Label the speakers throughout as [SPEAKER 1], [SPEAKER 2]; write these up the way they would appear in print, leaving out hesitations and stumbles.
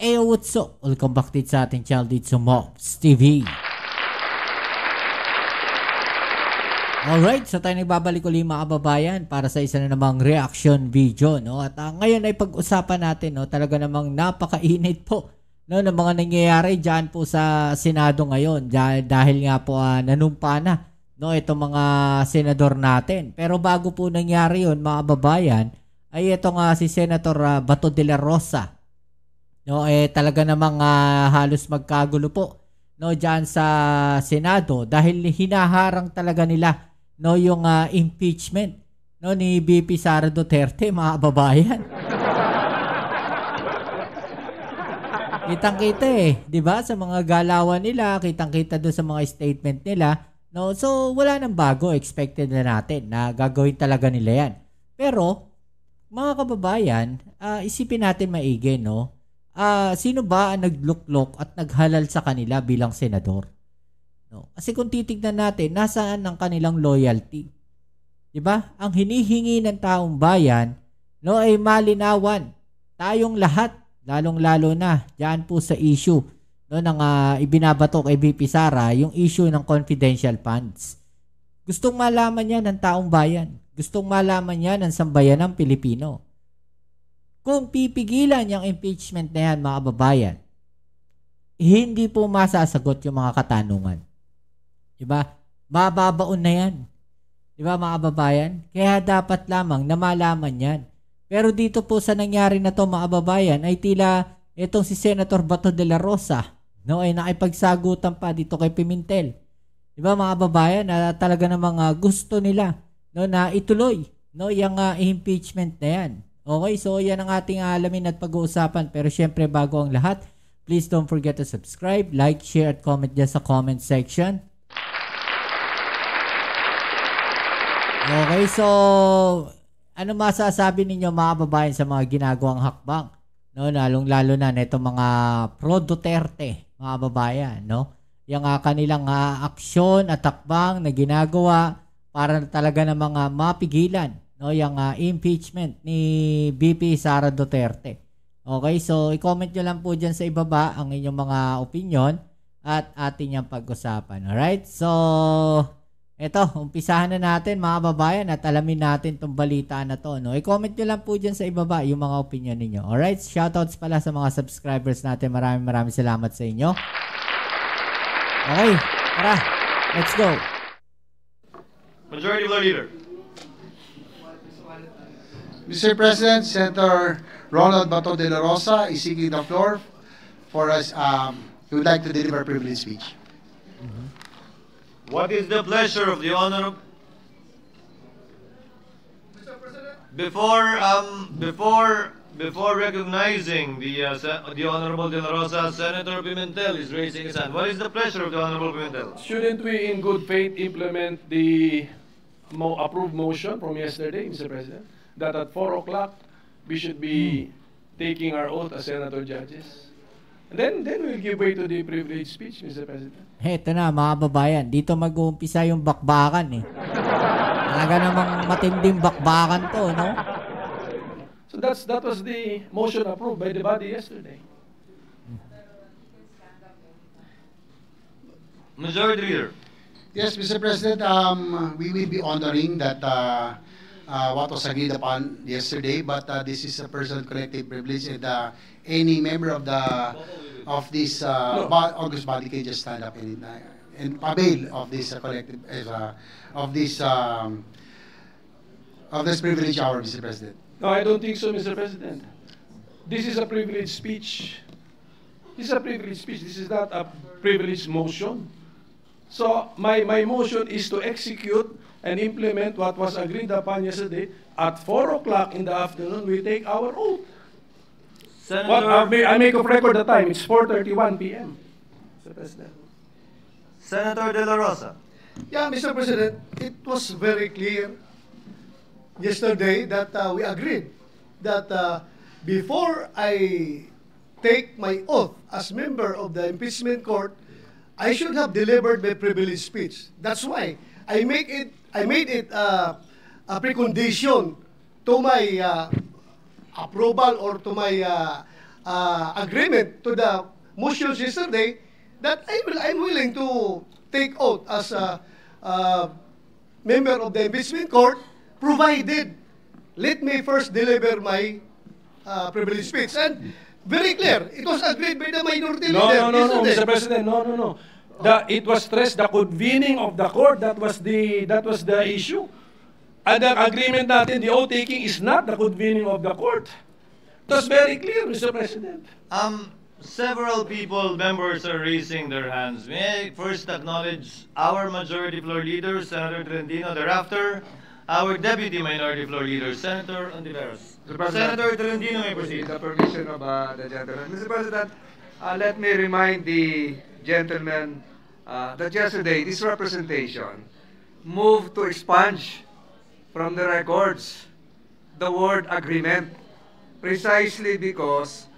[SPEAKER 1] Eyo, what's up? Welcome back dito sa ating channel dito sa Mobs TV. Alright, so tayo nagbabalik ulit mga kababayan para sa isa na namang reaction video, no? At ngayon ay pag-usapan natin, no? Talaga namang napakainit po, no, ng mga nangyayari dyan po sa Senado ngayon dahil nga po nanumpa na, no, itong mga senador natin. Pero bago po nangyari yun mga kababayan, ay ito nga si Senator Bato de la Rosa. No, talaga namang halos magkagulo po, no, diyan sa Senado dahil hinaharang talaga nila, no, yung impeachment, no, ni VP Sara Duterte mga kababayan. Kitang-kita di ba, sa mga galawan nila, kitang-kita doon sa mga statement nila, no. So wala nang bago, expected na natin na gagawin talaga nila 'yan. Pero mga kababayan, isipin natin maigi, no. Sino ba ang nagluklok at naghalal sa kanila bilang senador? No. Kasi kung titignan natin, nasaan ang kanilang loyalty? 'Di ba? Ang hinihingi ng taong bayan, no, ay malinawan. Tayong lahat, lalong-lalo na diyan po sa issue, no, ng ibinabato kay VP Sara, yung issue ng confidential funds. Gustong malaman niya ng taong bayan. Gustong malaman niya ng sambayanang Pilipino. Kung pipigilan yung impeachment na yan, mga kababayan, hindi po masasagot yung mga katanungan. Diba? Mababaon na yan. Diba, mga kababayan? Kaya dapat lamang na malaman yan. Pero dito po sa nangyari na to, mga kababayan, ay tila itong si Senator Bato de la Rosa, no, ay nakipagsagutan pa dito kay Pimentel. Diba, mga kababayan, na talaga namang gusto nila, no, na ituloy, no, yung impeachment na yan. Okay, so yan ang ating alamin at pag-uusapan. Pero syempre, bago ang lahat, please don't forget to subscribe, like, share, at comment dyan sa comment section. Okay, so ano masasabi ninyo mga kababayan sa mga ginagawang hakbang? No, lalong-lalo na itong mga pro-Duterte, mga kababayan, no? Yung kanilang aksyon at hakbang na ginagawa para talaga na mga mapigilan, no, yung impeachment ni VP Sara Duterte. Okay, so i-comment nyo lang po dyan sa ibaba ang inyong mga opinion at ating yung pag-usapan. Alright, so eto, umpisahan na natin mga kababayan at alamin natin itong balita na to, no? I-comment nyo lang po dyan sa ibaba yung mga opinion ninyo. Alright, shoutouts pala sa mga subscribers natin. Maraming salamat sa inyo. Okay, tara, let's go.
[SPEAKER 2] Majority Leader.
[SPEAKER 3] Mr. President, Senator Ronald Bato de la Rosa is seeking the floor for us. He would like to deliver a privilege speech.
[SPEAKER 2] What is the pleasure of the Honorable? Before recognizing the Honorable de la Rosa, Senator Pimentel is raising his hand. What is the pleasure of the Honorable Pimentel?
[SPEAKER 4] Shouldn't we, in good faith, implement the approved motion from yesterday, Mr. President, that at 4 o'clock we should be taking our oath as senator judges? And then we'll give way to the privilege speech, Mr. President.
[SPEAKER 1] Heto na mga kababayan, dito mag-uumpisa yung bakbakan Talaga namang matinding bakbakan to, no?
[SPEAKER 4] So that was the motion approved by the body yesterday.
[SPEAKER 2] Majority Leader.
[SPEAKER 3] Yes, Mr. President, we will be honoring that what was agreed upon yesterday, but this is a personal collective privilege, and any member of this August body can just stand up and avail of this collective of this privilege hour, Mr. President.
[SPEAKER 4] No, I don't think so, Mr. President. This is a privilege speech. This is a privilege speech. This is not a privilege motion. So my motion is to execute and implement what was agreed upon yesterday. At 4 o'clock in the afternoon, we take our oath.
[SPEAKER 2] Senator,
[SPEAKER 4] I make a record the time. It's 4:31 p.m. Mr. President.
[SPEAKER 2] Senator De La Rosa.
[SPEAKER 5] Yeah, Mr. President, it was very clear yesterday that we agreed that before I take my oath as member of the impeachment court, I should have delivered my privilege speech. That's why I made it a precondition to my approval or to my agreement to the motions yesterday, that I'm willing to take oath as a member of the impeachment court, provided let me first deliver my privilege speech. And very clear, it was agreed by the minority leader
[SPEAKER 4] No,
[SPEAKER 5] yesterday.
[SPEAKER 4] Mr. President, no. It was stressed the convening of the court. That was the issue. And the agreement natin, the oath taking is not the convening of the court. That's very clear, Mr. President.
[SPEAKER 2] Several members are raising their hands. May I first acknowledge our Majority Floor Leader, Senator Tolentino. Thereafter, our Deputy Minority Floor Leader, Senator Ontiveros. Senator Tolentino may proceed.
[SPEAKER 6] With the permission of the gentleman. Mr. President, let me remind the gentleman that yesterday this representation moved to expunge from the records the word agreement, precisely because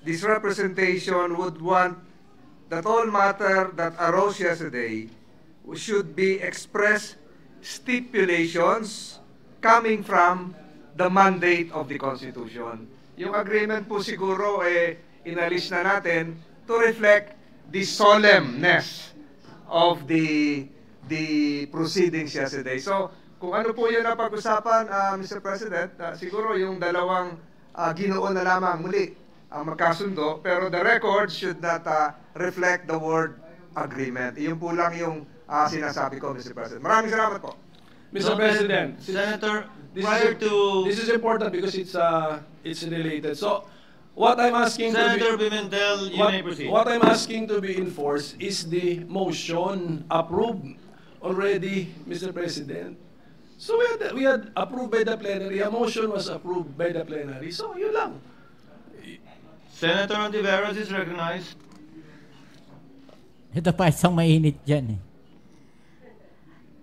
[SPEAKER 6] this representation would want that all matter that arose yesterday should be express stipulations coming from the mandate of the Constitution. Yung agreement po siguro inalis na natin to reflect the solemnness of the proceedings yesterday. So, kung ano po yun na pag-usapan, Mr. President, siguro yung dalawang ginoon na lamang muli ang magkasundo, pero the record should not reflect the word agreement. Iyon po lang yung sinasabi ko, Mr. President. Maraming salamat po.
[SPEAKER 4] Mr. President,
[SPEAKER 2] Senator,
[SPEAKER 4] this is important because it's related. So, what I'm asking
[SPEAKER 2] Senator Pimentel, you may proceed.
[SPEAKER 4] What I'm asking to be enforced is the motion approved already, Mr. President. So we had approved by the plenary. A motion was approved by the plenary. So yun lang.
[SPEAKER 2] Senator Ontiveros is recognized.
[SPEAKER 1] Ito pa isang mainit dyan eh.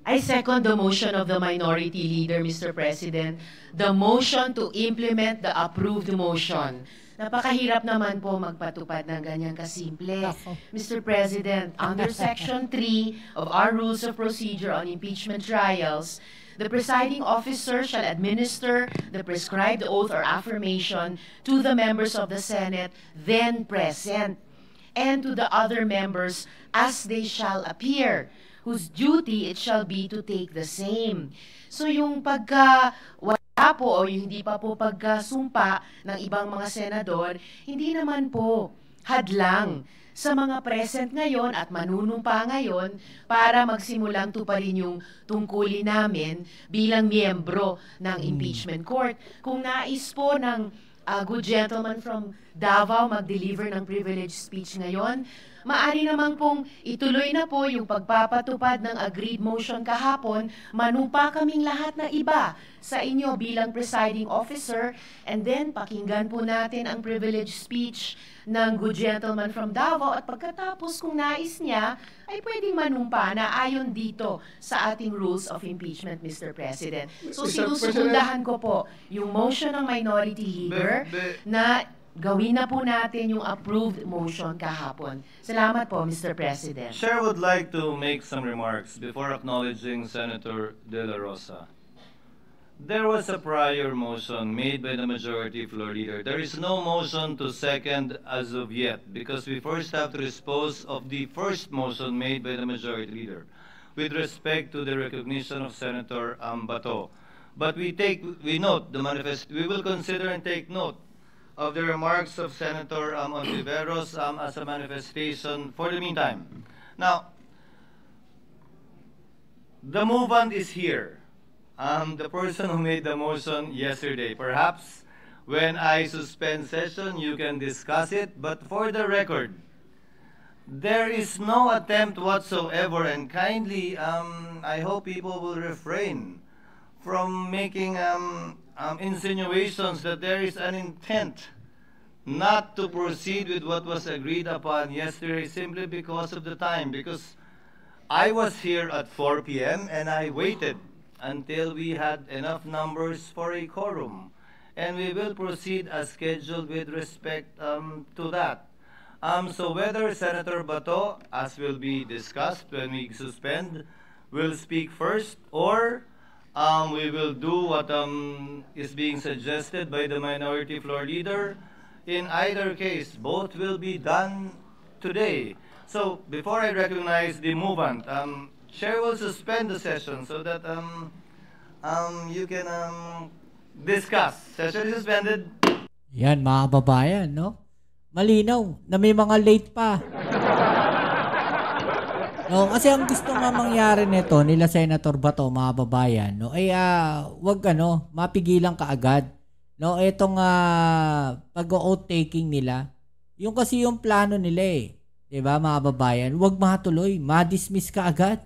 [SPEAKER 7] I second the motion of the minority leader, Mr. President. The motion to implement the approved motion. Napakahirap naman po magpatupad ng ganyan kasimple. Mr. President, under Section 3 of our Rules of Procedure on Impeachment Trials, the presiding officer shall administer the prescribed oath or affirmation to the members of the Senate then present, and to the other members as they shall appear, whose duty it shall be to take the same. So yung pagka wala po o yung hindi pa po pagkasumpa ng ibang mga senador, hindi naman po hadlang sa mga present ngayon at manunumpa ngayon para magsimulang tuparin yung tungkulin namin bilang miyembro ng impeachment court. Kung nais po ng good gentleman from Davao mag-deliver ng privilege speech ngayon, maari naman pong ituloy na po yung pagpapatupad ng agreed motion kahapon, manumpa kaming lahat na iba sa inyo bilang presiding officer, and then pakinggan po natin ang privilege speech ng good gentleman from Davao, at pagkatapos kung nais niya, ay pwedeng manumpa na ayon dito sa ating rules of impeachment, Mr. President. So sinusugundahan ko po yung motion ng minority leader na gawin na po natin yung approved motion kahapon. Salamat po, Mr. President.
[SPEAKER 2] Chair would like to make some remarks before acknowledging Senator De La Rosa. There was a prior motion made by the majority floor leader. There is no motion to second as of yet because we first have to dispose of the first motion made by the majority leader with respect to the recognition of Senator Bato. But we note the we will consider and take note of the remarks of Senator Ontiveros as a manifestation for the meantime. Now, the movement is here. The person who made the motion yesterday. Perhaps when I suspend session, you can discuss it. But for the record, there is no attempt whatsoever, and kindly, I hope people will refrain from making insinuations that there is an intent not to proceed with what was agreed upon yesterday simply because of the time. Because I was here at 4 p.m. and I waited until we had enough numbers for a quorum. And we will proceed as scheduled with respect to that. So whether Senator Bato, as will be discussed when we suspend, will speak first, or we will do what is being suggested by the minority floor leader, In either case, both will be done today. So before I recognize the movant, Chair will suspend the session so that you can discuss. Session is suspended.
[SPEAKER 1] Yan, mga kababayan, no? Malinaw na may mga late pa. No, kasi ang gusto nga mangyari nito nila Senator Bato, mga kababayan, no, ay wag mapigilan kaagad. No, etong pag-oath taking nila. Yung kasi yung plano nila 'di ba, mga kababayan, wag matuloy, ma-dismiss kaagad.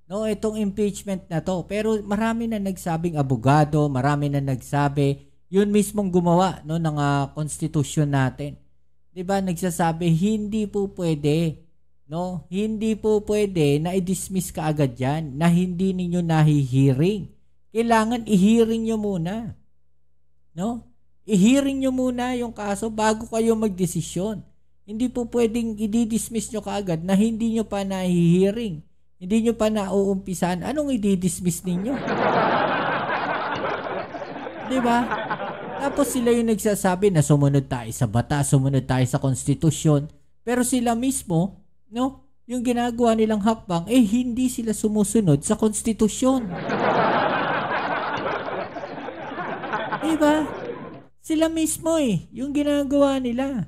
[SPEAKER 1] No, itong impeachment na to. Pero marami na nagsabing abogado, marami na nagsabi, yun mismong gumawa no ng konstitusyon natin. 'Di ba? Nagsasabi hindi po pwede. No, hindi po pwede na i-dismiss kaagad 'yan na hindi ninyo nahi-hearing. Kailangan i-hearing nyo muna. No? I-hearing nyo muna yung kaso bago kayo magdesisyon. Hindi po pwedeng i-dismiss nyo kaagad na hindi nyo pa nahi-hearing. Hindi nyo pa nauumpisan. Anong i-dismiss ninyo? Di ba? Tapos sila yung nagsasabi na sumunod tayo sa batas, sumunod tayo sa konstitusyon. Pero sila mismo, no, yung ginagawa nilang hakbang, hindi sila sumusunod sa konstitusyon. Diba? Sila mismo yung ginagawa nila.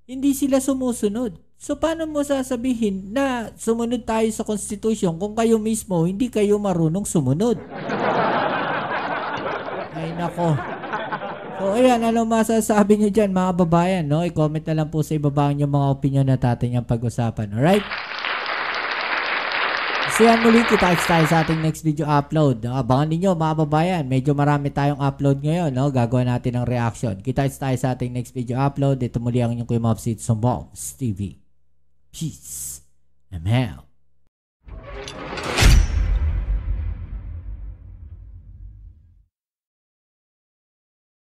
[SPEAKER 1] Hindi sila sumusunod. So, paano mo sasabihin na sumunod tayo sa konstitusyon kung kayo mismo hindi kayo marunong sumunod? Ay, nako. So, ayan, ano masasabi nyo dyan, mga babayan, no? I-comment na lang po sa ibaba yung mga opinion na natin yung pag-usapan. Alright? So, yan muli, kita-kits tayo sa ating next video upload. Abangan ninyo, mga babayan, medyo marami tayong upload ngayon, no? Gagawin natin ng reaction. Kita-kits tayo sa ating next video upload. Ito muli ang inyong Kuya Mobs, Bombs TV. Peace. I'm out.